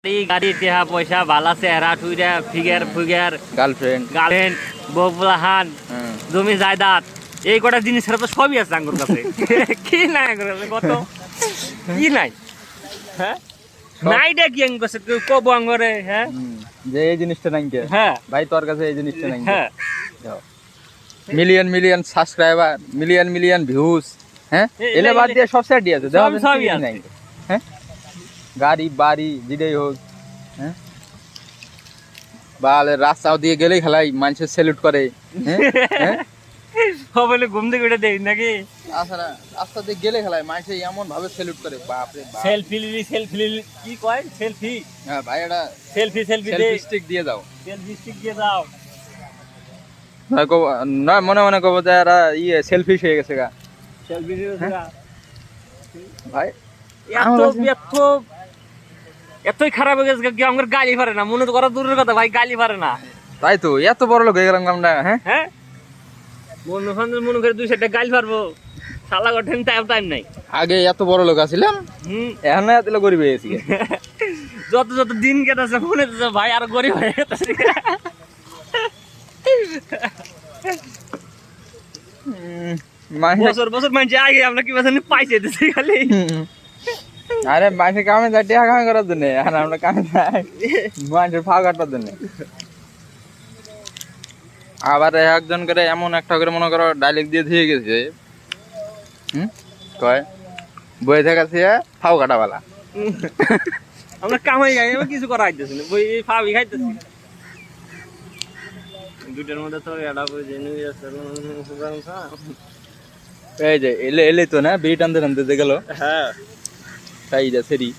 গাড়ি টেহা পয়সা ভালা চেহারা টুইরা ফিগার ফুগার গার্লফ্রেন্ড বউলাহান জমি জায়দাদ এই কটা জিনিস ছাড়া তো সবই আছে আঙ্গুর কাছে কি নাই আঙ্গুর কাছে কত কি নাই হ্যাঁ নাইডা কি আঙ্গুর কাছে কব আঙ্গুরে হ্যাঁ যে এই জিনিসটা নাই কে হ্যাঁ ভাই তোর কাছে এই জিনিসটা নাই হ্যাঁ মিলিয়ন সাবস্ক্রাইবার মিলিয়ন ভিউজ হ্যাঁ এলে বাদ দিয়ে সব সেট দিয়েছে সব সবই আছে হ্যাঁ গাড়ি বাড়ি যেটাই হোক হ্যাঁ বালে রাস্তাও দিয়ে গেলেই খেলাই মানুষের স্যালুট করে হ্যাঁ বলে ঘুম থেকে উঠে দেই নাকি তাছাড়া রাস্তা দিয়ে গেলে খেলাই মানুষ এমন ভাবে স্যালুট করে বাপরে বাপ সেলফি কি কয় সেলফি হ্যাঁ ভাই এটা সেলফি সেলফি স্টিক দিয়ে দাও সেলফি স্টিক দিয়ে দাও না মনে মনে কব যে এরা সেলফিশ হয়ে গেছে গা সেলফি ভাই এতই খারাপ হয়ে গেছে কি আমার গালি পারে না মনে তো করা দূরের কথা ভাই গালি পারে না তাই তো এত বড় লোক হয়ে গেলাম আমরা হ্যাঁ হ্যাঁ মনে করে 2-4টা গালি পারবো শালা গঠন টাইম নাই আগে এত বড় লোক আছিলাম এখন এত লোক গরিব হয়েছি যত দিন কেটেছে মনে হচ্ছে ভাই আর গরিব হয়ে গেছে বছর মানুষ আগে আমরা কি বাজানে পাইছে দিছি খালি আরে মানুষের কামে যাই টাকা কামাই করার জন্য আর আমরা কামে যাই মানুষের ফাও কাটার জন্য আবার একজন করে এমন একটা করে মনে করো ডাইলেক্ট দিয়ে দিয়ে গেছে কয় বই থাকাছে ফাও কাটাবালা আমরা কামাই গাই কিছু করা হইতেছে না বই ফাওই খাইতেছি দুইটার মধ্যে তো এটা জেনে গেছে এই যে এলে তো না বিট আনতে যে গেল হ্যাঁ তাই যা সেরি